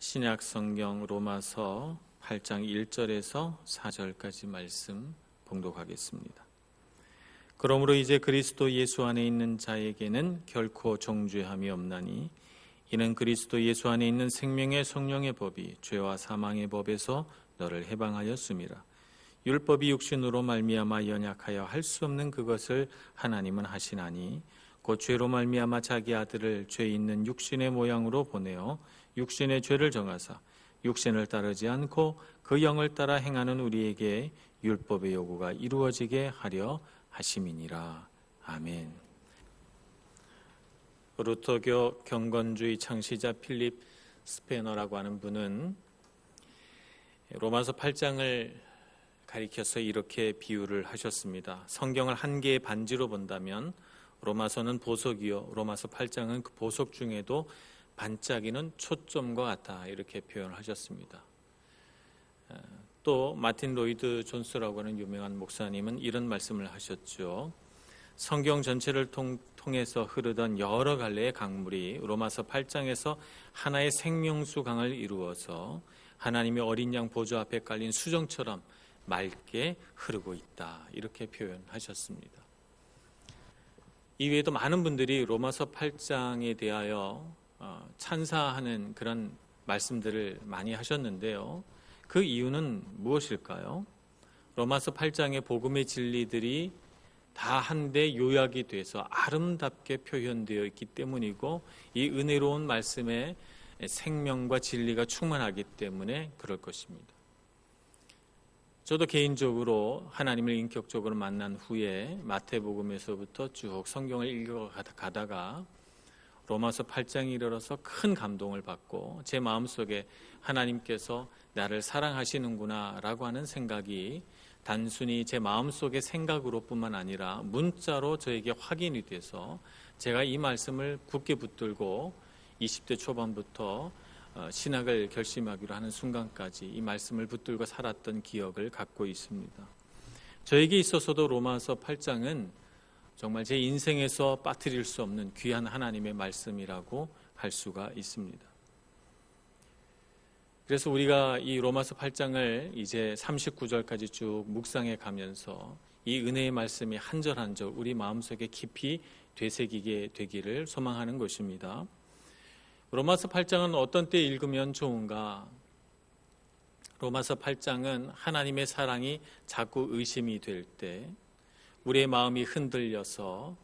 신약 성경 로마서 8장 1절에서 4절까지 말씀 봉독하겠습니다. 그러므로 이제 그리스도 예수 안에 있는 자에게는 결코 정죄함이 없나니 이는 그리스도 예수 안에 있는 생명의 성령의 법이 죄와 사망의 법에서 너를 해방하였음이라. 율법이 육신으로 말미암아 연약하여 할 수 없는 그것을 하나님은 하시나니 곧 죄로 말미암아 자기 아들을 죄 있는 육신의 모양으로 보내어 육신의 죄를 정하사 육신을 따르지 않고 그 영을 따라 행하는 우리에게 율법의 요구가 이루어지게 하려 하심이니라. 아멘. 루터교 경건주의 창시자 필립 스페너라고 하는 분은 로마서 8장을 가리켜서 이렇게 비유를 하셨습니다. 성경을 한 개의 반지로 본다면 로마서는 보석이요, 로마서 8장은 그 보석 중에도 반짝이는 초점과 같다, 이렇게 표현을 하셨습니다. 또 마틴 로이드 존스라고 하는 유명한 목사님은 이런 말씀을 하셨죠. 성경 전체를 통해서 흐르던 여러 갈래의 강물이 로마서 8장에서 하나의 생명수 강을 이루어서 하나님의 어린 양 보좌 앞에 깔린 수정처럼 맑게 흐르고 있다, 이렇게 표현하셨습니다. 이외에도 많은 분들이 로마서 8장에 대하여 찬사하는 그런 말씀들을 많이 하셨는데요. 그 이유는 무엇일까요? 로마서 8장의 복음의 진리들이 다 한데 요약이 돼서 아름답게 표현되어 있기 때문이고, 이 은혜로운 말씀에 생명과 진리가 충만하기 때문에 그럴 것입니다. 저도 개인적으로 하나님을 인격적으로 만난 후에 마태복음에서부터 쭉 성경을 읽어가다가 로마서 8장에 이르러서 큰 감동을 받고 제 마음속에 하나님께서 나를 사랑하시는구나 라고 하는 생각이 단순히 제 마음속의 생각으로 뿐만 아니라 문자로 저에게 확인이 돼서 제가 이 말씀을 굳게 붙들고 20대 초반부터 신학을 결심하기로 하는 순간까지 이 말씀을 붙들고 살았던 기억을 갖고 있습니다. 저에게 있어서도 로마서 8장은 정말 제 인생에서 빠뜨릴 수 없는 귀한 하나님의 말씀이라고 할 수가 있습니다. 그래서 우리가 이 로마서 8장을 이제 39절까지 쭉 묵상해 가면서 이 은혜의 말씀이 한 절 한 절 우리 마음속에 깊이 되새기게 되기를 소망하는 것입니다. 로마서 8장은 어떤 때 읽으면 좋은가? 로마서 8장은 하나님의 사랑이 자꾸 의심이 될 때, 우리의 마음이 흔들려서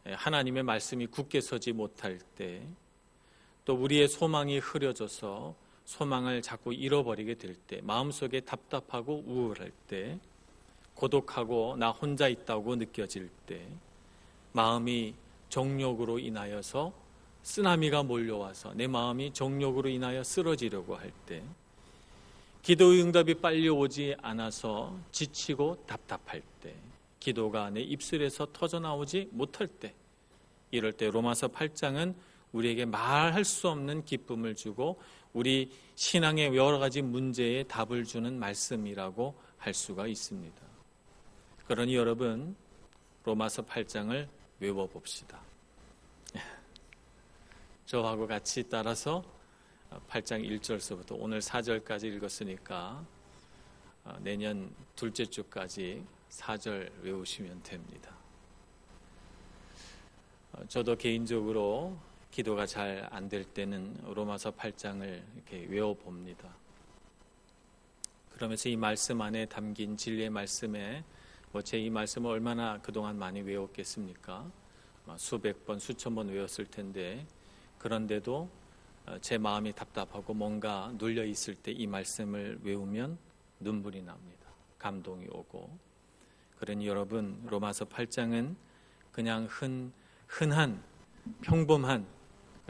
하나님의 말씀이 굳게 서지 못할 때, 또 우리의 소망이 흐려져서 소망을 자꾸 잃어버리게 될 때, 마음속에 답답하고 우울할 때, 고독하고 나 혼자 있다고 느껴질 때, 마음이 정욕으로 인하여서 쓰나미가 몰려와서 내 마음이 정욕으로 인하여 쓰러지려고 할 때, 기도의 응답이 빨리 오지 않아서 지치고 답답할 때, 기도가 내 입술에서 터져나오지 못할 때, 이럴 때 로마서 8장은 우리에게 말할 수 없는 기쁨을 주고 우리 신앙의 여러 가지 문제에 답을 주는 말씀이라고 할 수가 있습니다. 그러니 여러분, 로마서 8장을 외워봅시다. 저하고 같이 따라서 8장 1절서부터 오늘 4절까지 읽었으니까 내년 둘째 주까지 4절 외우시면 됩니다. 저도 개인적으로 기도가 잘 안 될 때는 로마서 8장을 이렇게 외워봅니다. 그러면서 이 말씀 안에 담긴 진리의 말씀에 제 이 말씀을 얼마나 그동안 많이 외웠겠습니까? 수백 번, 수천 번 외웠을 텐데, 그런데도 제 마음이 답답하고 뭔가 눌려 있을 때 이 말씀을 외우면 눈물이 납니다. 감동이 오고. 그러니 여러분, 로마서 8장은 그냥 흔한 평범한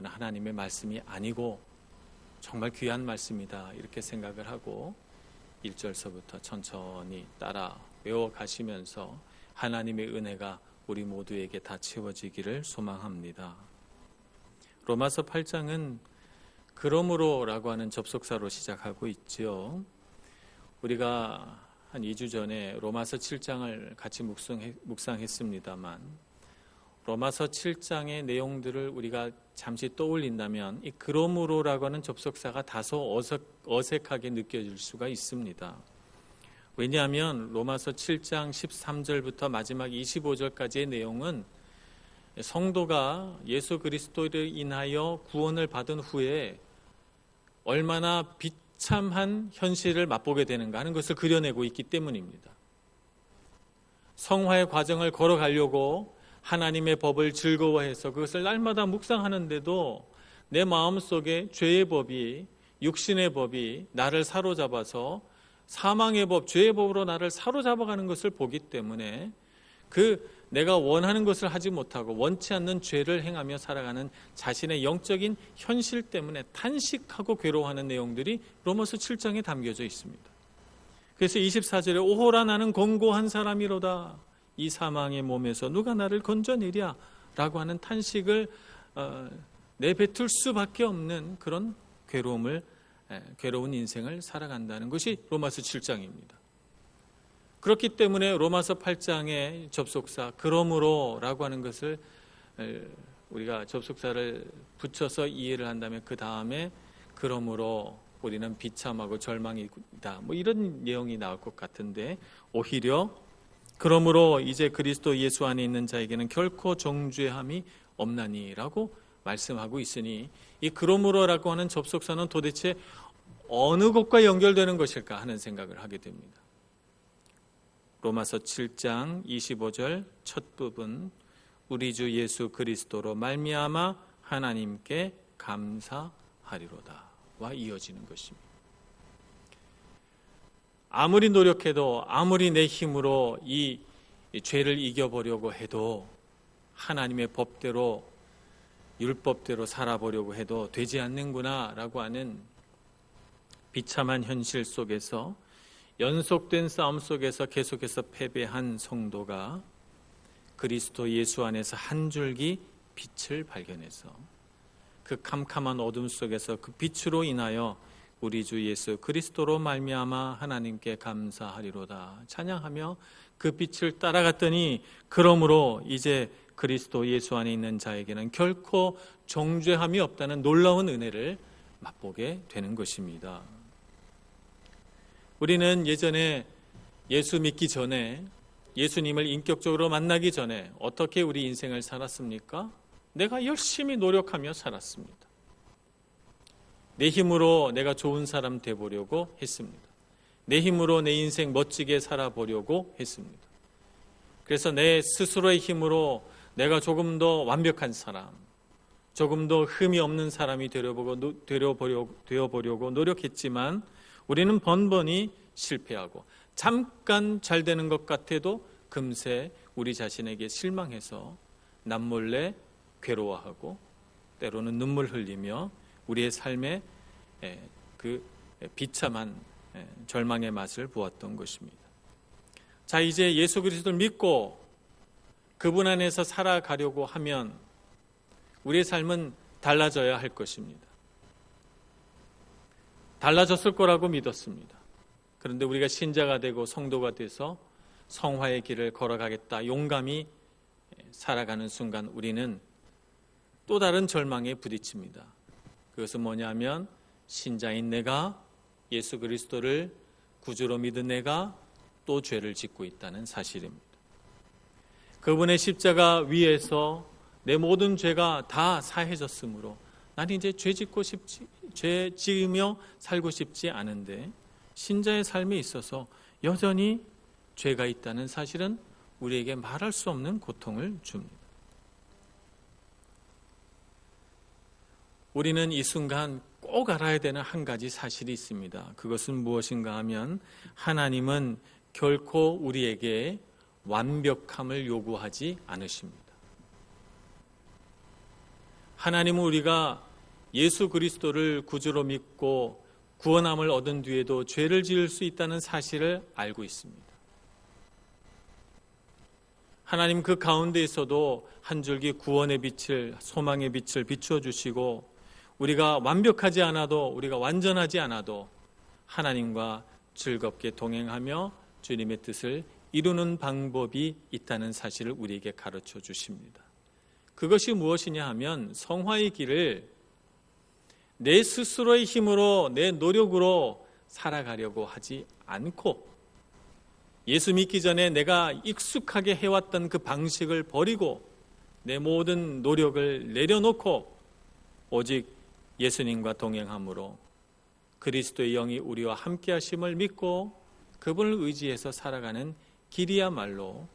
하나님의 말씀이 아니고 정말 귀한 말씀이다, 이렇게 생각을 하고 1절서부터 천천히 따라 외워가시면서 하나님의 은혜가 우리 모두에게 다 채워지기를 소망합니다. 로마서 8장은 그러므로라고 하는 접속사로 시작하고 있죠. 우리가 한 2주 전에 로마서 7장을 같이 묵상했습니다만, 로마서 7장의 내용들을 우리가 잠시 떠올린다면 이 그러므로라고 하는 접속사가 다소 어색하게 느껴질 수가 있습니다. 왜냐하면 로마서 7장 13절부터 마지막 25절까지의 내용은 성도가 예수 그리스도를 인하여 구원을 받은 후에 얼마나 비참한 현실을 맛보게 되는가 하는 것을 그려내고 있기 때문입니다. 성화의 과정을 걸어가려고 하나님의 법을 즐거워해서 그것을 날마다 묵상하는데도 내 마음속에 죄의 법이, 육신의 법이 나를 사로잡아서 사망의 법, 죄의 법으로 나를 사로잡아가는 것을 보기 때문에 내가 원하는 것을 하지 못하고 원치 않는 죄를 행하며 살아가는 자신의 영적인 현실 때문에 탄식하고 괴로워하는 내용들이 로마서 7장에 담겨져 있습니다. 그래서 24절에 오호라 나는 권고한 사람이로다. 이 사망의 몸에서 누가 나를 건져내랴 라고 하는 탄식을 내뱉을 수밖에 없는 그런 괴로운 인생을 살아간다는 것이 로마서 7장입니다. 그렇기 때문에 로마서 8장의 접속사 그러므로 라고 하는 것을 우리가 접속사를 붙여서 이해를 한다면 그 다음에 그러므로 우리는 비참하고 절망이다 이런 내용이 나올 것 같은데, 오히려 그러므로 이제 그리스도 예수 안에 있는 자에게는 결코 정죄함이 없나니라고 말씀하고 있으니, 이 그러므로라고 하는 접속사는 도대체 어느 것과 연결되는 것일까 하는 생각을 하게 됩니다. 로마서 7장 25절 첫 부분, 우리 주 예수 그리스도로 말미암아 하나님께 감사하리로다 와 이어지는 것입니다. 아무리 노력해도, 아무리 내 힘으로 이 죄를 이겨보려고 해도, 하나님의 법대로 율법대로 살아보려고 해도 되지 않는구나 라고 하는 비참한 현실 속에서, 연속된 싸움 속에서 계속해서 패배한 성도가 그리스도 예수 안에서 한 줄기 빛을 발견해서 그 캄캄한 어둠 속에서 그 빛으로 인하여 우리 주 예수 그리스도로 말미암아 하나님께 감사하리로다 찬양하며 그 빛을 따라갔더니, 그러므로 이제 그리스도 예수 안에 있는 자에게는 결코 정죄함이 없다는 놀라운 은혜를 맛보게 되는 것입니다. 우리는 예전에 예수 믿기 전에, 예수님을 인격적으로 만나기 전에 어떻게 우리 인생을 살았습니까? 내가 열심히 노력하며 살았습니다. 내 힘으로 내가 좋은 사람 되보려고 했습니다. 내 힘으로 내 인생 멋지게 살아보려고 했습니다. 그래서 내 스스로의 힘으로 내가 조금 더 완벽한 사람, 조금 더 흠이 없는 사람이 되어보려고 노력했지만 우리는 번번이 실패하고, 잠깐 잘 되는 것 같아도 금세 우리 자신에게 실망해서 남몰래 괴로워하고 때로는 눈물 흘리며 우리의 삶에 그 비참한 절망의 맛을 보았던 것입니다. 자, 이제 예수 그리스도를 믿고 그분 안에서 살아가려고 하면 우리의 삶은 달라져야 할 것입니다. 달라졌을 거라고 믿었습니다. 그런데 우리가 신자가 되고 성도가 돼서 성화의 길을 걸어가겠다 용감히 살아가는 순간 우리는 또 다른 절망에 부딪힙니다. 그것은 뭐냐면, 신자인 내가, 예수 그리스도를 구주로 믿은 내가 또 죄를 짓고 있다는 사실입니다. 그분의 십자가 위에서 내 모든 죄가 다 사해졌으므로 나는 이제 죄 지으며 살고 싶지 않은데, 신자의 삶에 있어서 여전히 죄가 있다는 사실은 우리에게 말할 수 없는 고통을 줍니다. 우리는 이 순간 꼭 알아야 되는 한 가지 사실이 있습니다. 그것은 무엇인가 하면, 하나님은 결코 우리에게 완벽함을 요구하지 않으십니다. 하나님은 우리가 예수 그리스도를 구주로 믿고 구원함을 얻은 뒤에도 죄를 지을 수 있다는 사실을 알고 있습니다. 하나님 그 가운데에서도 한 줄기 구원의 빛을, 소망의 빛을 비추어 주시고, 우리가 완벽하지 않아도, 우리가 완전하지 않아도 하나님과 즐겁게 동행하며 주님의 뜻을 이루는 방법이 있다는 사실을 우리에게 가르쳐 주십니다. 그것이 무엇이냐 하면 성화의 길을 내 스스로의 힘으로, 내 노력으로 살아가려고 하지 않고, 예수 믿기 전에 내가 익숙하게 해왔던 그 방식을 버리고 내 모든 노력을 내려놓고 오직 예수님과 동행함으로 그리스도의 영이 우리와 함께 하심을 믿고 그분을 의지해서 살아가는 길이야말로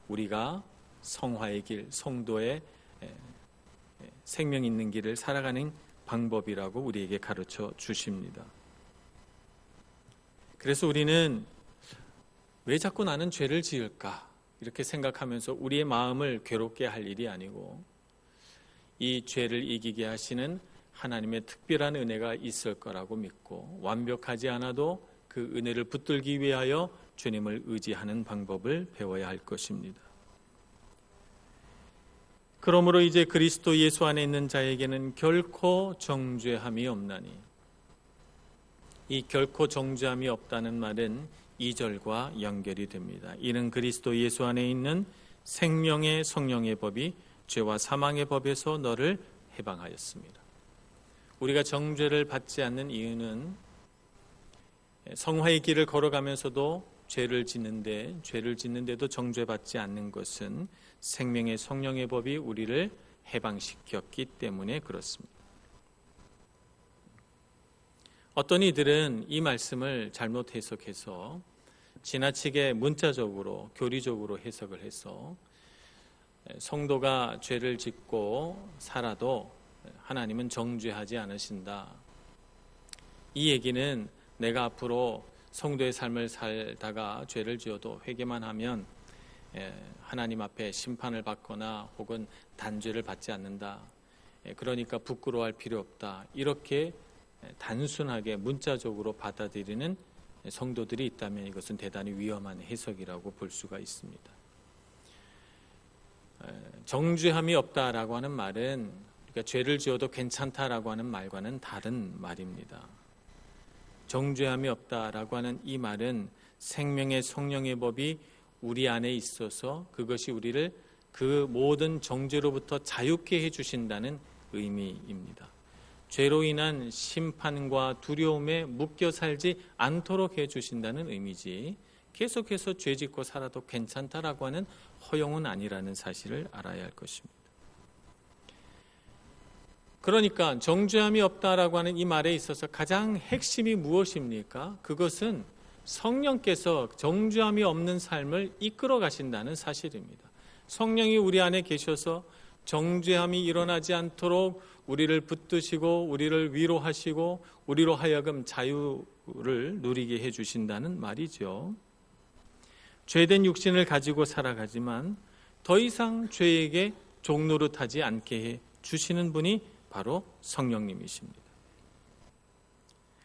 우리가 성화의 길, 성도의 생명 있는 길을 살아가는 방법이라고 우리에게 가르쳐 주십니다. 그래서 우리는 왜 자꾸 나는 죄를 지을까? 이렇게 생각하면서 우리의 마음을 괴롭게 할 일이 아니고, 이 죄를 이기게 하시는 하나님의 특별한 은혜가 있을 거라고 믿고, 완벽하지 않아도 그 은혜를 붙들기 위하여 주님을 의지하는 방법을 배워야 할 것입니다. 그러므로 이제 그리스도 예수 안에 있는 자에게는 결코 정죄함이 없나니, 이 결코 정죄함이 없다는 말은 2절과 연결이 됩니다. 이는 그리스도 예수 안에 있는 생명의 성령의 법이 죄와 사망의 법에서 너를 해방하였습니다. 우리가 정죄를 받지 않는 이유는 성화의 길을 걸어가면서도 죄를 짓는데도 정죄받지 않는 것은 생명의 성령의 법이 우리를 해방시켰기 때문에 그렇습니다. 어떤 이들은 이 말씀을 잘못 해석해서 지나치게 문자적으로, 교리적으로 해석을 해서 성도가 죄를 짓고 살아도 하나님은 정죄하지 않으신다. 이 얘기는 내가 앞으로 성도의 삶을 살다가 죄를 지어도 회개만 하면 하나님 앞에 심판을 받거나 혹은 단죄를 받지 않는다. 그러니까 부끄러워할 필요 없다. 이렇게 단순하게 문자적으로 받아들이는 성도들이 있다면 이것은 대단히 위험한 해석이라고 볼 수가 있습니다. 정죄함이 없다라고 하는 말은 그러니까 죄를 지어도 괜찮다라고 하는 말과는 다른 말입니다. 정죄함이 없다라고 하는 이 말은 생명의 성령의 법이 우리 안에 있어서 그것이 우리를 그 모든 정죄로부터 자유케 해주신다는 의미입니다. 죄로 인한 심판과 두려움에 묶여 살지 않도록 해주신다는 의미지, 계속해서 죄 짓고 살아도 괜찮다라고 하는 허용은 아니라는 사실을 알아야 할 것입니다. 그러니까 정죄함이 없다라고 하는 이 말에 있어서 가장 핵심이 무엇입니까? 그것은 성령께서 정죄함이 없는 삶을 이끌어 가신다는 사실입니다. 성령이 우리 안에 계셔서 정죄함이 일어나지 않도록 우리를 붙드시고 우리를 위로하시고 우리로 하여금 자유를 누리게 해주신다는 말이죠. 죄된 육신을 가지고 살아가지만 더 이상 죄에게 종노릇하지 않게 해주시는 분이 바로 성령님이십니다.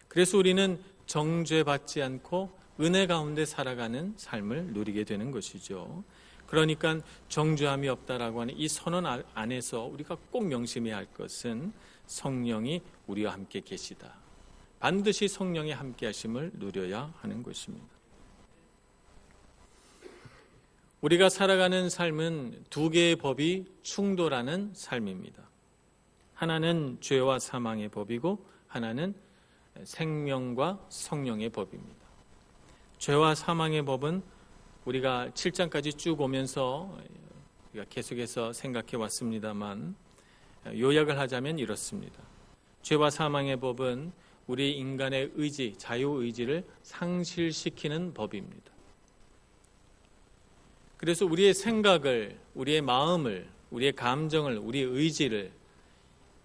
그래서 우리는 정죄받지 않고 은혜 가운데 살아가는 삶을 누리게 되는 것이죠. 그러니까 정죄함이 없다라고 하는 이 선언 안에서 우리가 꼭 명심해야 할 것은 성령이 우리와 함께 계시다. 반드시 성령의 함께 하심을 누려야 하는 것입니다. 우리가 살아가는 삶은 두 개의 법이 충돌하는 삶입니다. 하나는 죄와 사망의 법이고 하나는 생명과 성령의 법입니다. 죄와 사망의 법은 우리가 7장까지 쭉 오면서 우리가 계속해서 생각해 왔습니다만, 요약을 하자면 이렇습니다. 죄와 사망의 법은 우리 인간의 의지, 자유의지를 상실시키는 법입니다. 그래서 우리의 생각을, 우리의 마음을, 우리의 감정을, 우리의 의지를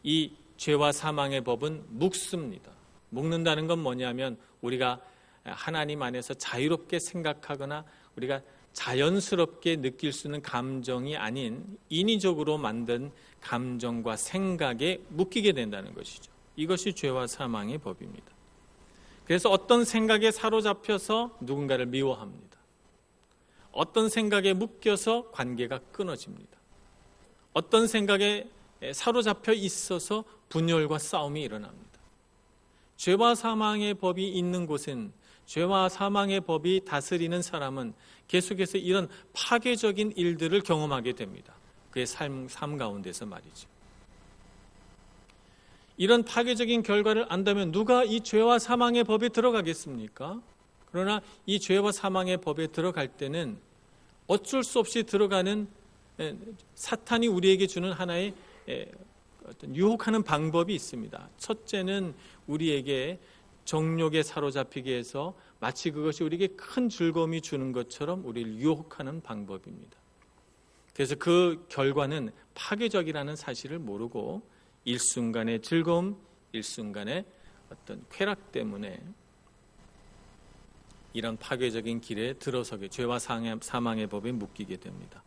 이 죄와 사망의 법은 묶습니다. 묶는다는 건 뭐냐면 우리가 하나님 안에서 자유롭게 생각하거나 우리가 자연스럽게 느낄 수 있는 감정이 아닌 인위적으로 만든 감정과 생각에 묶이게 된다는 것이죠. 이것이 죄와 사망의 법입니다. 그래서 어떤 생각에 사로잡혀서 누군가를 미워합니다. 어떤 생각에 묶여서 관계가 끊어집니다. 어떤 생각에 사로잡혀 있어서 분열과 싸움이 일어납니다. 죄와 사망의 법이 있는 곳은, 죄와 사망의 법이 다스리는 사람은 계속해서 이런 파괴적인 일들을 경험하게 됩니다. 그의 삶 가운데서 말이죠. 이런 파괴적인 결과를 안다면 누가 이 죄와 사망의 법에 들어가겠습니까? 그러나 이 죄와 사망의 법에 들어갈 때는 어쩔 수 없이 들어가는 사탄이 우리에게 주는 하나의 어떤 유혹하는 방법이 있습니다. 첫째는 우리에게 정욕에 사로잡히게 해서 마치 그것이 우리에게 큰 즐거움이 주는 것처럼 우리를 유혹하는 방법입니다. 그래서 그 결과는 파괴적이라는 사실을 모르고 일순간의 즐거움, 일순간의 어떤 쾌락 때문에 이런 파괴적인 길에 들어서게 죄와 사망의 법에 묶이게 됩니다.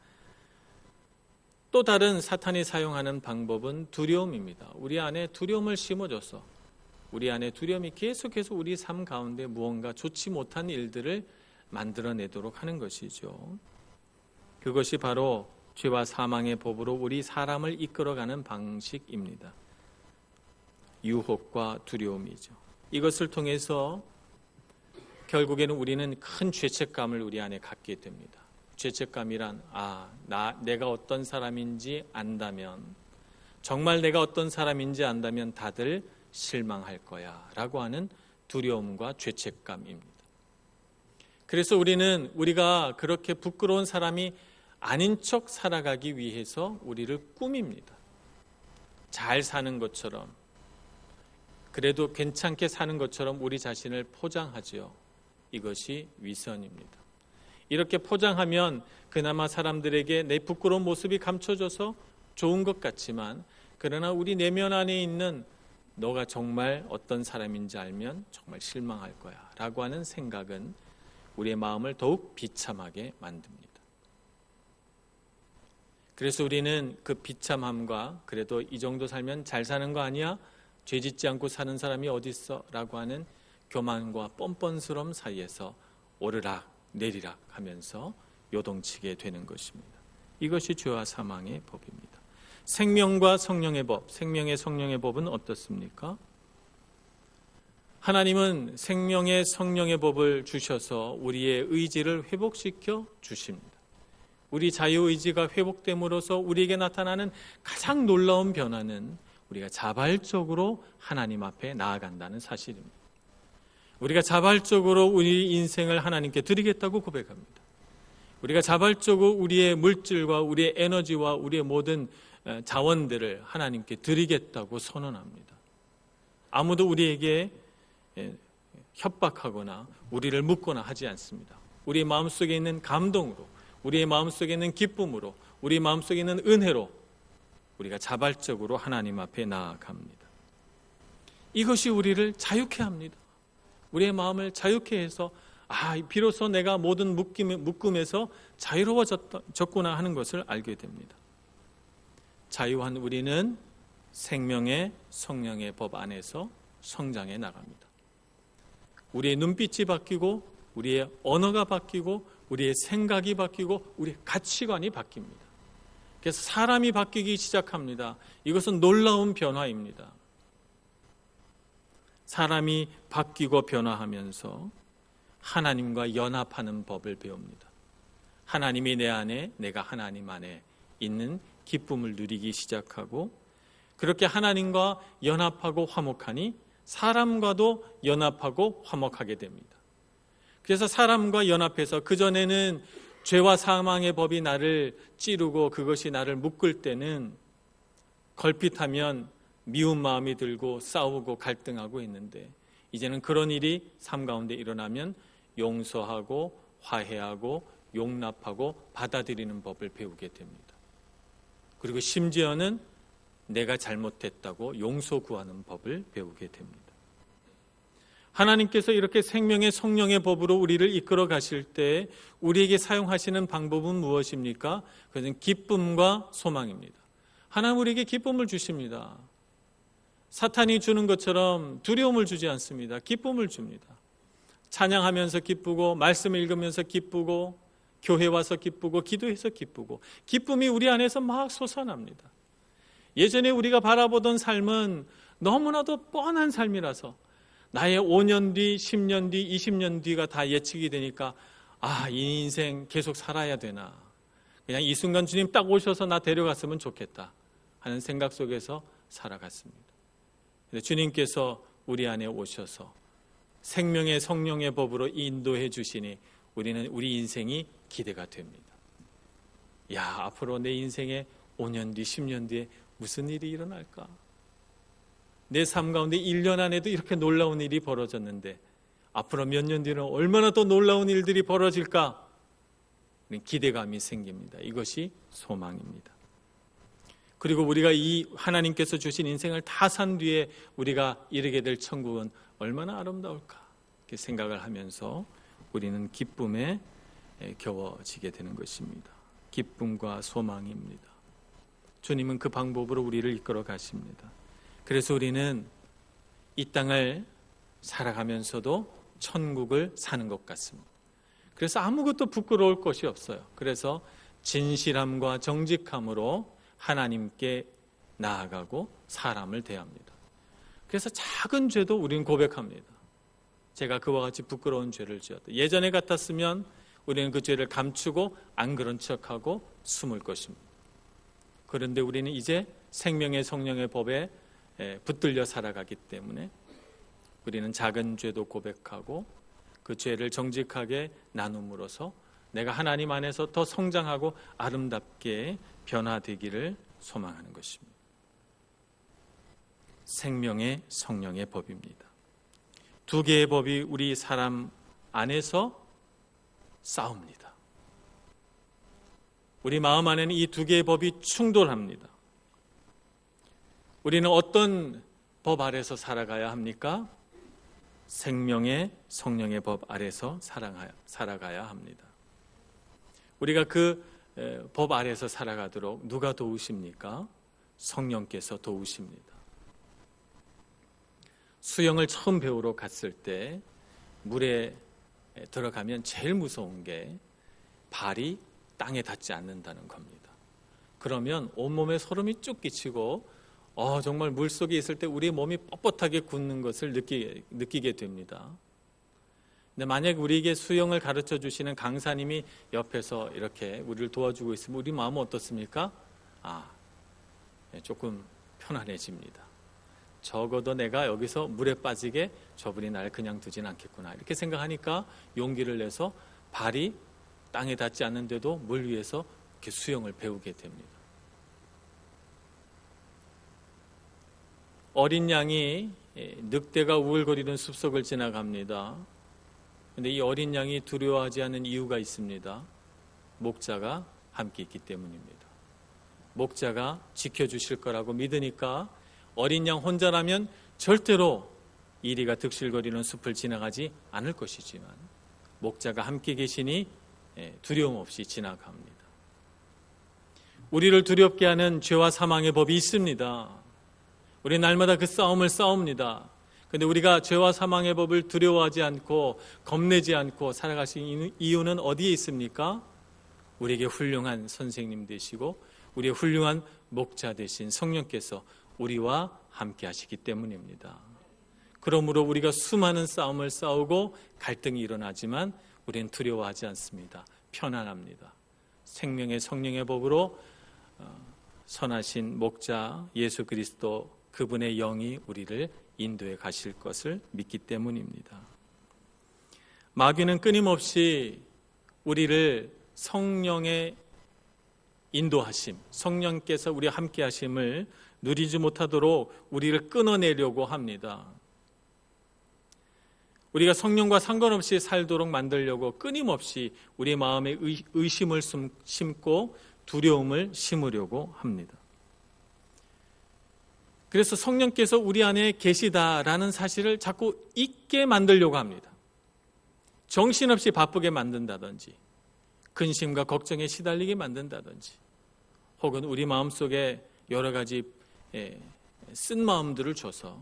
또 다른 사탄이 사용하는 방법은 두려움입니다. 우리 안에 두려움을 심어줘서 우리 안에 두려움이 계속해서 우리 삶 가운데 무언가 좋지 못한 일들을 만들어내도록 하는 것이죠. 그것이 바로 죄와 사망의 법으로 우리 사람을 이끌어가는 방식입니다. 유혹과 두려움이죠. 이것을 통해서 결국에는 우리는 큰 죄책감을 우리 안에 갖게 됩니다. 죄책감이란 내가 어떤 사람인지 안다면, 정말 내가 어떤 사람인지 안다면 다들 실망할 거야 라고 하는 두려움과 죄책감입니다. 그래서 우리가 그렇게 부끄러운 사람이 아닌 척 살아가기 위해서 우리를 꾸밉니다. 잘 사는 것처럼, 그래도 괜찮게 사는 것처럼 우리 자신을 포장하죠. 이것이 위선입니다. 이렇게 포장하면 그나마 사람들에게 내 부끄러운 모습이 감춰져서 좋은 것 같지만, 그러나 우리 내면 안에 있는 너가 정말 어떤 사람인지 알면 정말 실망할 거야 라고 하는 생각은 우리의 마음을 더욱 비참하게 만듭니다. 그래서 우리는 그 비참함과 그래도 이 정도 살면 잘 사는 거 아니야? 죄 짓지 않고 사는 사람이 어디 있어? 라고 하는 교만과 뻔뻔스러움 사이에서 오르락 내리락 하면서 요동치게 되는 것입니다. 이것이 죄와 사망의 법입니다. 생명과 성령의 법, 생명의 성령의 법은 어떻습니까? 하나님은 생명의 성령의 법을 주셔서 우리의 의지를 회복시켜 주십니다. 우리 자유의지가 회복됨으로써 우리에게 나타나는 가장 놀라운 변화는 우리가 자발적으로 하나님 앞에 나아간다는 사실입니다. 우리가 자발적으로 우리 인생을 하나님께 드리겠다고 고백합니다. 우리가 자발적으로 우리의 물질과 우리의 에너지와 우리의 모든 자원들을 하나님께 드리겠다고 선언합니다. 아무도 우리에게 협박하거나 우리를 묻거나 하지 않습니다. 우리 마음속에 있는 감동으로, 우리의 마음속에 있는 기쁨으로, 우리 마음속에 있는 은혜로 우리가 자발적으로 하나님 앞에 나아갑니다. 이것이 우리를 자유케 합니다. 우리의 마음을 자유케 해서 비로소 내가 모든 묶음에서 자유로워졌구나 하는 것을 알게 됩니다. 자유한 우리는 생명의 성령의 법 안에서 성장해 나갑니다. 우리의 눈빛이 바뀌고 우리의 언어가 바뀌고 우리의 생각이 바뀌고 우리의 가치관이 바뀝니다. 그래서 사람이 바뀌기 시작합니다. 이것은 놀라운 변화입니다. 사람이 바뀌고 변화하면서 하나님과 연합하는 법을 배웁니다. 하나님이 내 안에, 내가 하나님 안에 있는 기쁨을 누리기 시작하고, 그렇게 하나님과 연합하고 화목하니 사람과도 연합하고 화목하게 됩니다. 그래서 사람과 연합해서, 그전에는 죄와 사망의 법이 나를 찌르고 그것이 나를 묶을 때는 걸핏하면 미운 마음이 들고 싸우고 갈등하고 있는데, 이제는 그런 일이 삶 가운데 일어나면 용서하고 화해하고 용납하고 받아들이는 법을 배우게 됩니다. 그리고 심지어는 내가 잘못했다고 용서 구하는 법을 배우게 됩니다. 하나님께서 이렇게 생명의 성령의 법으로 우리를 이끌어 가실 때 우리에게 사용하시는 방법은 무엇입니까? 그것은 기쁨과 소망입니다. 하나님 우리에게 기쁨을 주십니다. 사탄이 주는 것처럼 두려움을 주지 않습니다. 기쁨을 줍니다. 찬양하면서 기쁘고, 말씀 읽으면서 기쁘고, 교회 와서 기쁘고, 기도해서 기쁘고, 기쁨이 우리 안에서 막 솟아납니다. 예전에 우리가 바라보던 삶은 너무나도 뻔한 삶이라서 나의 5년 뒤, 10년 뒤, 20년 뒤가 다 예측이 되니까 이 인생 계속 살아야 되나, 그냥 이 순간 주님 딱 오셔서 나 데려갔으면 좋겠다 하는 생각 속에서 살아갔습니다. 근데 주님께서 우리 안에 오셔서 생명의 성령의 법으로 인도해 주시니 우리는 우리 인생이 기대가 됩니다. 야, 앞으로 내 인생에 5년 뒤, 10년 뒤에 무슨 일이 일어날까? 내 삶 가운데 1년 안에도 이렇게 놀라운 일이 벌어졌는데 앞으로 몇 년 뒤는 얼마나 더 놀라운 일들이 벌어질까? 기대감이 생깁니다. 이것이 소망입니다. 그리고 우리가 이 하나님께서 주신 인생을 다 산 뒤에 우리가 이르게 될 천국은 얼마나 아름다울까? 이렇게 생각을 하면서 우리는 기쁨에 겨워지게 되는 것입니다. 기쁨과 소망입니다. 주님은 그 방법으로 우리를 이끌어 가십니다. 그래서 우리는 이 땅을 살아가면서도 천국을 사는 것 같습니다. 그래서 아무것도 부끄러울 것이 없어요. 그래서 진실함과 정직함으로 하나님께 나아가고 사람을 대합니다. 그래서 작은 죄도 우리는 고백합니다. 제가 그와 같이 부끄러운 죄를 지었다. 예전에 같았으면 우리는 그 죄를 감추고 안 그런 척하고 숨을 것입니다. 그런데 우리는 이제 생명의 성령의 법에 붙들려 살아가기 때문에 우리는 작은 죄도 고백하고 그 죄를 정직하게 나눔으로써 내가 하나님 안에서 더 성장하고 아름답게 변화되기를 소망하는 것입니다. 생명의 성령의 법입니다. 두 개의 법이 우리 사람 안에서 싸웁니다. 우리 마음 안에는 이 두 개의 법이 충돌합니다. 우리는 어떤 법 아래서 살아가야 합니까? 생명의 성령의 법 아래서 살아가야 합니다. 우리가 그 법 아래서 살아가도록 누가 도우십니까? 성령께서 도우십니다. 수영을 처음 배우러 갔을 때 물에 들어가면 제일 무서운 게 발이 땅에 닿지 않는다는 겁니다. 그러면 온몸에 소름이 쭉 끼치고 정말 물속에 있을 때 우리 몸이 뻣뻣하게 굳는 것을 느끼게 됩니다. 근데 만약 우리에게 수영을 가르쳐 주시는 강사님이 옆에서 이렇게 우리를 도와주고 있으면 우리 마음은 어떻습니까? 조금 편안해집니다. 적어도 내가 여기서 물에 빠지게 저분이 날 그냥 두진 않겠구나 이렇게 생각하니까 용기를 내서 발이 땅에 닿지 않는데도 물 위에서 이렇게 수영을 배우게 됩니다. 어린 양이 늑대가 우글거리는 숲속을 지나갑니다. 그런데 이 어린 양이 두려워하지 않는 이유가 있습니다. 목자가 함께 있기 때문입니다. 목자가 지켜주실 거라고 믿으니까 어린 양 혼자라면 절대로 이리가 득실거리는 숲을 지나가지 않을 것이지만 목자가 함께 계시니 두려움 없이 지나갑니다. 우리를 두렵게 하는 죄와 사망의 법이 있습니다. 우리 날마다 그 싸움을 싸웁니다. 그런데 우리가 죄와 사망의 법을 두려워하지 않고 겁내지 않고 살아갈 수 있는 이유는 어디에 있습니까? 우리에게 훌륭한 선생님 되시고 우리의 훌륭한 목자 되신 성령께서 우리와 함께 하시기 때문입니다. 그러므로 우리가 수많은 싸움을 싸우고 갈등이 일어나지만 우리는 두려워하지 않습니다. 편안합니다. 생명의 성령의 법으로 선하신 목자 예수 그리스도 그분의 영이 우리를 인도해 가실 것을 믿기 때문입니다. 마귀는 끊임없이 우리를 성령의 인도하심, 성령께서 우리와 함께 하심을 누리지 못하도록 우리를 끊어내려고 합니다. 우리가 성령과 상관없이 살도록 만들려고 끊임없이 우리 마음에 의심을 심고 두려움을 심으려고 합니다. 그래서 성령께서 우리 안에 계시다라는 사실을 자꾸 잊게 만들려고 합니다. 정신없이 바쁘게 만든다든지 근심과 걱정에 시달리게 만든다든지 혹은 우리 마음속에 여러 가지 쓴 마음들을 줘서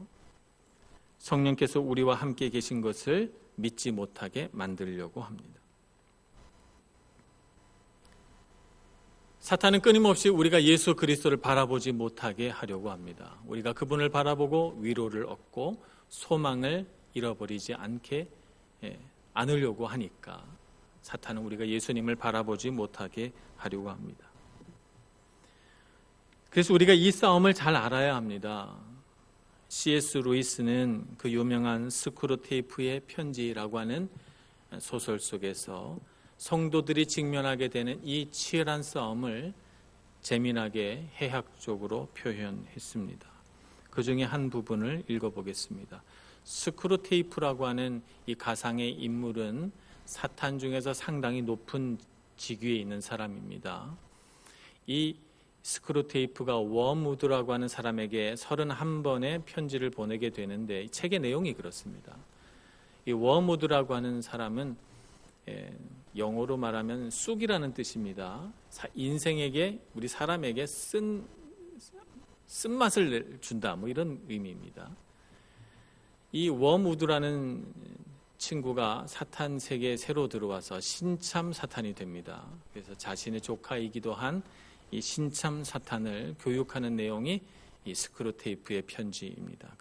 성령께서 우리와 함께 계신 것을 믿지 못하게 만들려고 합니다. 사탄은 끊임없이 우리가 예수 그리스도를 바라보지 못하게 하려고 합니다. 우리가 그분을 바라보고 위로를 얻고 소망을 잃어버리지 않으려고 하니까 사탄은 우리가 예수님을 바라보지 못하게 하려고 합니다. 그래서 우리가 이 싸움을 잘 알아야 합니다. C.S. 루이스는 그 유명한 스크루테이프의 편지라고 하는 소설 속에서 성도들이 직면하게 되는 이 치열한 싸움을 재미나게 해학적으로 표현했습니다. 그 중에 한 부분을 읽어보겠습니다. 스크루테이프라고 하는 이 가상의 인물은 사탄 중에서 상당히 높은 직위에 있는 사람입니다. 이 스크루테이프가 워무드라고 하는 사람에게 31번의 편지를 보내게 되는데 이 책의 내용이 그렇습니다. 이 워무드라고 하는 사람은 영어로 말하면 쑥이라는 뜻입니다. 인생에게, 우리 사람에게 쓴맛을 준다, 뭐 이런 의미입니다. 이 워무드라는 친구가 사탄 세계에 새로 들어와서 신참 사탄이 됩니다. 그래서 자신의 조카이기도 한 이 신참 사탄을 교육하는 내용이 이 스크루테이프의 편지입니다.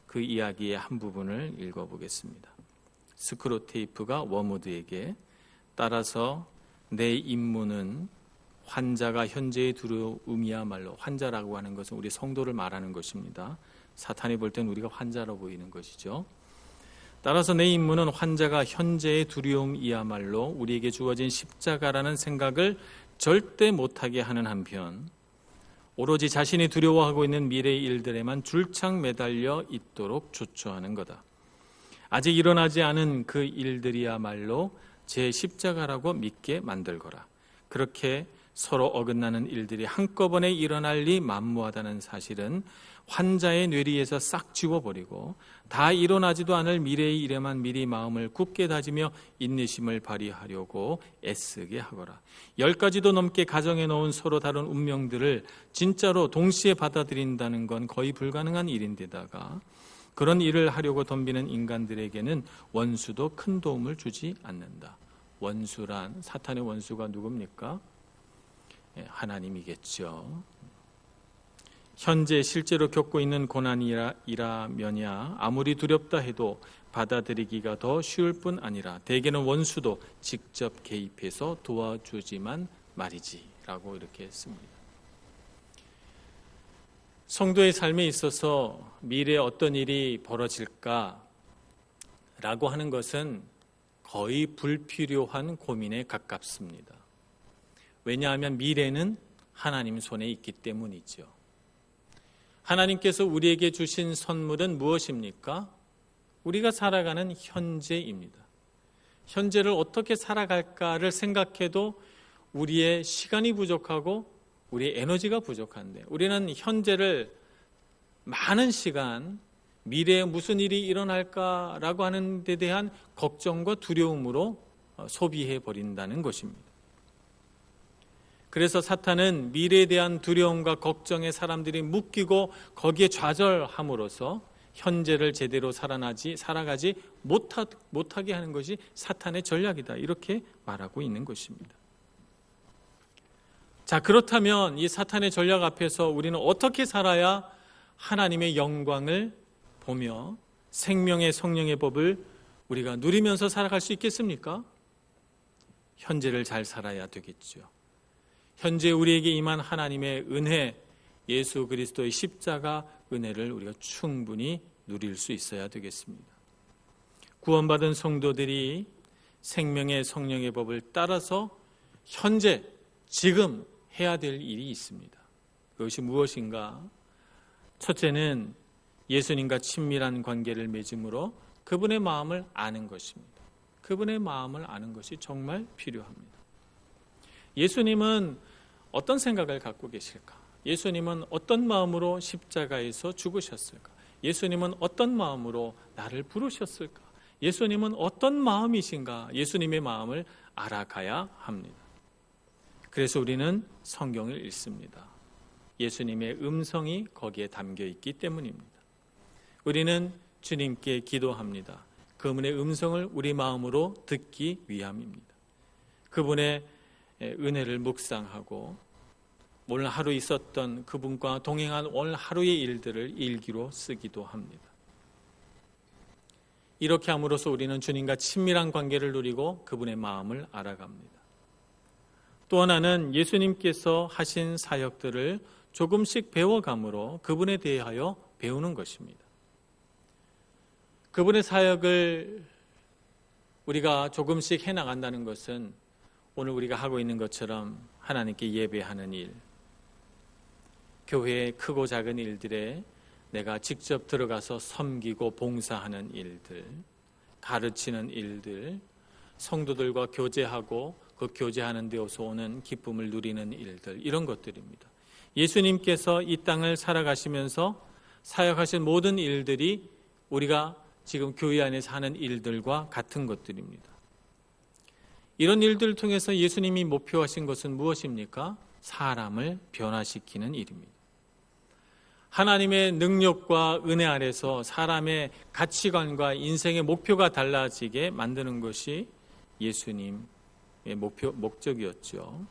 그 이야기의 한 부분을 읽어보겠습니다. 스크루테이프가 워무드에게 따라서 내 임무는 환자가 현재의 두려움이야말로, 환자라고 하는 것은 우리 성도를 말하는 것입니다. 사탄이 볼 땐 우리가 환자로 보이는 것이죠. 따라서 내 임무는 환자가 현재의 두려움이야말로 우리에게 주어진 십자가라는 생각을 절대 못하게 하는 한편 오로지 자신이 두려워하고 있는 미래의 일들에만 줄창 매달려 있도록 조처하는 거다. 아직 일어나지 않은 그 일들이야말로 제 십자가라고 믿게 만들거라. 그렇게 서로 어긋나는 일들이 한꺼번에 일어날 리 만무하다는 사실은 환자의 뇌리에서 싹 지워버리고 다 일어나지도 않을 미래의 일에만 미리 마음을 굳게 다지며 인내심을 발휘하려고 애쓰게 하거라. 10가지도 넘게 가정해 놓은 서로 다른 운명들을 진짜로 동시에 받아들인다는 건 거의 불가능한 일인데다가 그런 일을 하려고 덤비는 인간들에게는 원수도 큰 도움을 주지 않는다. 원수란, 사탄의 원수가 누굽니까? 하나님이겠죠. 현재 실제로 겪고 있는 고난이라면야 아무리 두렵다 해도 받아들이기가 더 쉬울 뿐 아니라 대개는 원수도 직접 개입해서 도와주지만 말이지 라고 이렇게 했습니다. 성도의 삶에 있어서 미래에 어떤 일이 벌어질까 라고 하는 것은 거의 불필요한 고민에 가깝습니다. 왜냐하면 미래는 하나님 손에 있기 때문이죠. 하나님께서 우리에게 주신 선물은 무엇입니까? 우리가 살아가는 현재입니다. 현재를 어떻게 살아갈까를 생각해도 우리의 시간이 부족하고 우리의 에너지가 부족한데 우리는 현재를 많은 시간 미래에 무슨 일이 일어날까라고 하는 데 대한 걱정과 두려움으로 소비해 버린다는 것입니다. 그래서 사탄은 미래에 대한 두려움과 걱정에 사람들이 묶이고 거기에 좌절함으로써 현재를 제대로 살아가지 못하게 하는 것이 사탄의 전략이다. 이렇게 말하고 있는 것입니다. 자, 그렇다면 이 사탄의 전략 앞에서 우리는 어떻게 살아야 하나님의 영광을 보며 생명의 성령의 법을 우리가 누리면서 살아갈 수 있겠습니까? 현재를 잘 살아야 되겠죠. 현재 우리에게 임한 하나님의 은혜, 예수 그리스도의 십자가 은혜를 우리가 충분히 누릴 수 있어야 되겠습니다. 구원받은 성도들이 생명의 성령의 법을 따라서 현재, 지금 해야 될 일이 있습니다. 그것이 무엇인가? 첫째는 예수님과 친밀한 관계를 맺음으로 그분의 마음을 아는 것입니다. 그분의 마음을 아는 것이 정말 필요합니다. 예수님은 어떤 생각을 갖고 계실까? 예수님은 어떤 마음으로 십자가에서 죽으셨을까? 예수님은 어떤 마음으로 나를 부르셨을까? 예수님은 어떤 마음이신가? 예수님의 마음을 알아가야 합니다. 그래서 우리는 성경을 읽습니다. 예수님의 음성이 거기에 담겨 있기 때문입니다. 우리는 주님께 기도합니다. 그분의 음성을 우리 마음으로 듣기 위함입니다. 그분의 은혜를 묵상하고 오늘 하루 있었던 그분과 동행한 오늘 하루의 일들을 일기로 쓰기도 합니다. 이렇게 함으로써 우리는 주님과 친밀한 관계를 누리고 그분의 마음을 알아갑니다. 또 하나는 예수님께서 하신 사역들을 조금씩 배워감으로 그분에 대하여 배우는 것입니다. 그분의 사역을 우리가 조금씩 해나간다는 것은 오늘 우리가 하고 있는 것처럼 하나님께 예배하는 일, 교회의 크고 작은 일들에 내가 직접 들어가서 섬기고 봉사하는 일들, 가르치는 일들, 성도들과 교제하고 그 교제하는 데서 오는 기쁨을 누리는 일들, 이런 것들입니다. 예수님께서 이 땅을 살아가시면서 사역하신 모든 일들이 우리가 지금 교회 안에서 하는 일들과 같은 것들입니다. 이런 일들을 통해서 예수님이 목표하신 것은 무엇입니까? 사람을 변화시키는 일입니다. 하나님의 능력과 은혜 아래서 사람의 가치관과 인생의 목표가 달라지게 만드는 것이 예수님의 목적이었죠.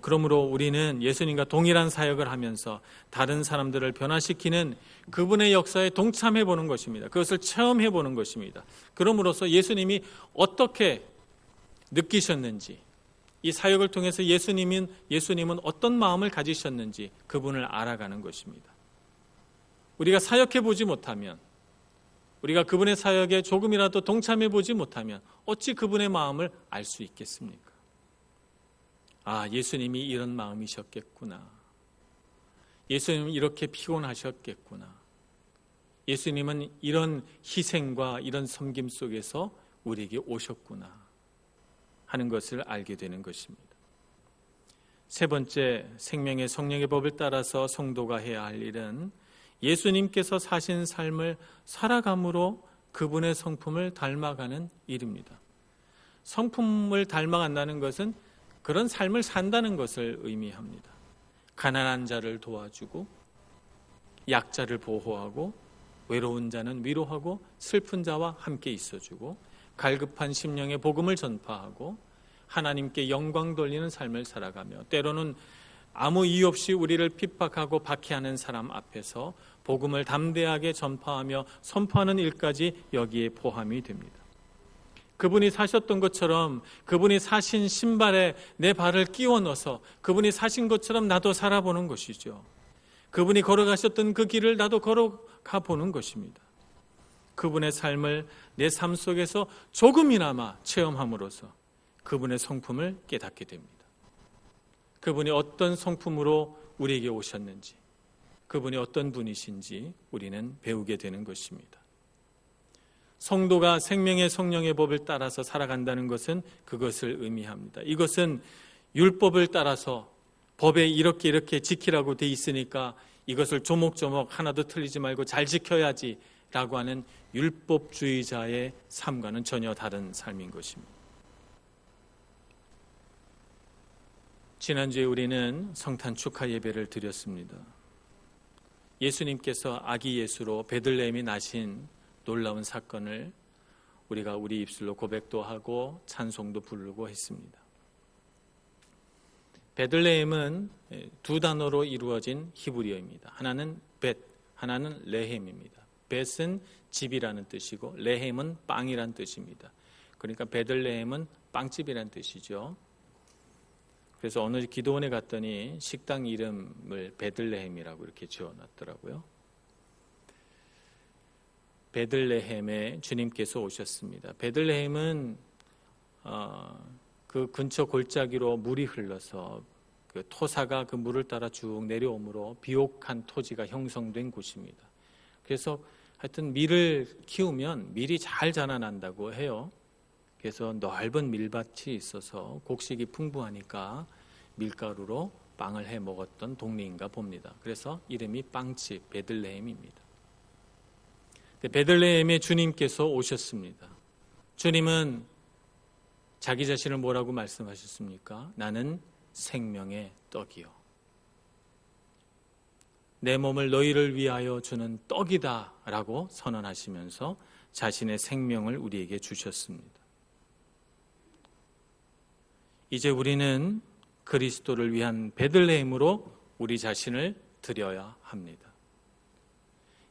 그러므로 우리는 예수님과 동일한 사역을 하면서 다른 사람들을 변화시키는 그분의 역사에 동참해 보는 것입니다. 그것을 체험해 보는 것입니다. 그러므로서 예수님이 어떻게 느끼셨는지, 이 사역을 통해서 예수님은 어떤 마음을 가지셨는지 그분을 알아가는 것입니다. 우리가 사역해 보지 못하면, 우리가 그분의 사역에 조금이라도 동참해 보지 못하면 어찌 그분의 마음을 알 수 있겠습니까? 아, 예수님이 이런 마음이셨겠구나. 예수님은 이렇게 피곤하셨겠구나. 예수님은 이런 희생과 이런 섬김 속에서 우리에게 오셨구나 하는 것을 알게 되는 것입니다. 세 번째, 생명의 성령의 법을 따라서 성도가 해야 할 일은 예수님께서 사신 삶을 살아감으로 그분의 성품을 닮아가는 일입니다. 성품을 닮아간다는 것은 그런 삶을 산다는 것을 의미합니다. 가난한 자를 도와주고, 약자를 보호하고, 외로운 자는 위로하고, 슬픈 자와 함께 있어주고, 갈급한 심령의 복음을 전파하고, 하나님께 영광 돌리는 삶을 살아가며, 때로는 아무 이유 없이 우리를 핍박하고 박해하는 사람 앞에서 복음을 담대하게 전파하며 선포하는 일까지 여기에 포함이 됩니다. 그분이 사셨던 것처럼 그분이 사신 신발에 내 발을 끼워 넣어서 그분이 사신 것처럼 나도 살아보는 것이죠. 그분이 걸어가셨던 그 길을 나도 걸어가 보는 것입니다. 그분의 삶을 내 삶 속에서 조금이나마 체험함으로써 그분의 성품을 깨닫게 됩니다. 그분이 어떤 성품으로 우리에게 오셨는지, 그분이 어떤 분이신지 우리는 배우게 되는 것입니다. 성도가 생명의 성령의 법을 따라서 살아간다는 것은 그것을 의미합니다. 이것은 율법을 따라서 법에 이렇게 지키라고 돼 있으니까 이것을 조목조목 하나도 틀리지 말고 잘 지켜야지 라고 하는 율법주의자의 삶과는 전혀 다른 삶인 것입니다. 지난주에 우리는 성탄 축하 예배를 드렸습니다. 예수님께서 아기 예수로 베들레헴이 나신 놀라운 사건을 우리가 우리 입술로 고백도 하고 찬송도 부르고 했습니다. 베들레헴은 두 단어로 이루어진 히브리어입니다. 하나는 벳, 하나는 레헴입니다. 벳은 집이라는 뜻이고 레헴은 빵이란 뜻입니다. 그러니까 베들레헴은 빵집이란 뜻이죠. 그래서 어느 기도원에 갔더니 식당 이름을 베들레헴이라고 이렇게 지어놨더라고요. 베들레헴에 주님께서 오셨습니다. 베들레헴은 그 근처 골짜기로 물이 흘러서 그 토사가 그 물을 따라 쭉 내려오므로 비옥한 토지가 형성된 곳입니다. 그래서 하여튼 밀을 키우면 밀이 잘 자라난다고 해요. 그래서 넓은 밀밭이 있어서 곡식이 풍부하니까 밀가루로 빵을 해 먹었던 동네인가 봅니다. 그래서 이름이 빵집 베들레헴입니다. 베들레헴에 주님께서 오셨습니다. 주님은 자기 자신을 뭐라고 말씀하셨습니까? 나는 생명의 떡이요. 내 몸을 너희를 위하여 주는 떡이다 라고 선언하시면서 자신의 생명을 우리에게 주셨습니다. 이제 우리는 그리스도를 위한 베들레헴으로 우리 자신을 드려야 합니다.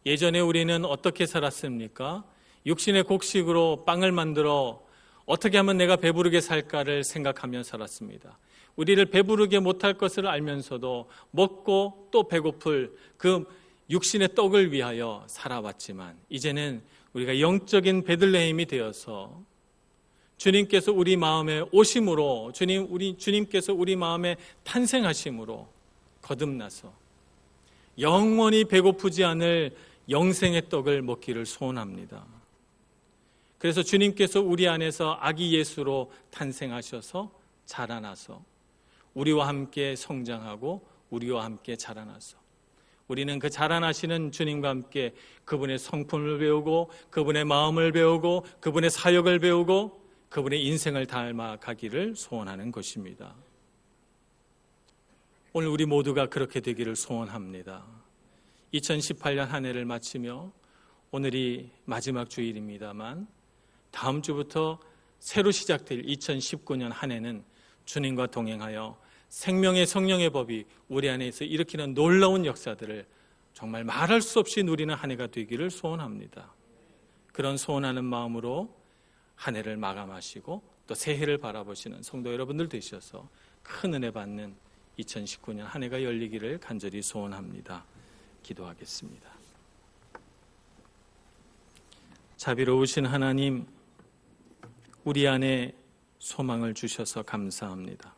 예전에 우리는 어떻게 살았습니까? 육신의 곡식으로 빵을 만들어 어떻게 하면 내가 배부르게 살까를 생각하며 살았습니다. 우리를 배부르게 못할 것을 알면서도 먹고 또 배고플 그 육신의 떡을 위하여 살아왔지만 이제는 우리가 영적인 베들레헴이 되어서 주님께서 우리 마음에 오심으로 주님께서 우리 마음에 탄생하심으로 거듭나서 영원히 배고프지 않을 영생의 떡을 먹기를 소원합니다. 그래서 주님께서 우리 안에서 아기 예수로 탄생하셔서 자라나서 우리와 함께 성장하고 우리와 함께 자라나서 우리는 그 자라나시는 주님과 함께 그분의 성품을 배우고 그분의 마음을 배우고 그분의 사역을 배우고 그분의 인생을 닮아가기를 소원하는 것입니다. 오늘 우리 모두가 그렇게 되기를 소원합니다. 2018년 한 해를 마치며 오늘이 마지막 주일입니다만 다음 주부터 새로 시작될 2019년 한 해는 주님과 동행하여 생명의 성령의 법이 우리 안에서 일으키는 놀라운 역사들을 정말 말할 수 없이 누리는 한 해가 되기를 소원합니다. 그런 소원하는 마음으로 한 해를 마감하시고 또 새해를 바라보시는 성도 여러분들 되셔서 큰 은혜 받는 2019년 한 해가 열리기를 간절히 소원합니다. 기도하겠습니다. 자비로우신 하나님, 우리 안에 소망을 주셔서 감사합니다.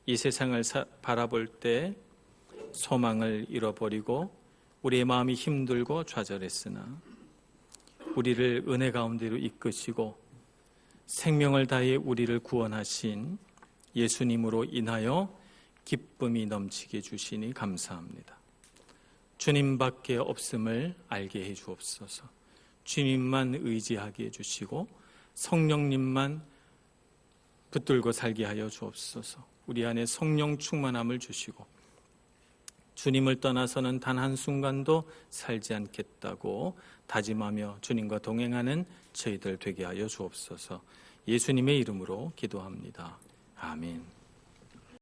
이 세상을 바라볼 때 소망을 잃어버리고 우리의 마음이 힘들고 좌절했으나 우리를 은혜 가운데로 이끄시고 생명을 다해 우리를 구원하신 예수님으로 인하여 기쁨이 넘치게 해주시니 감사합니다. 주님밖에 없음을 알게 해 주옵소서. 주님만 의지하게 해주시고 성령님만 붙들고 살게 하여 주옵소서. 우리 안에 성령 충만함을 주시고 주님을 떠나서는 단 한순간도 살지 않겠다고 다짐하며 주님과 동행하는 저희들 되게 하여 주옵소서. 예수님의 이름으로 기도합니다. 아멘.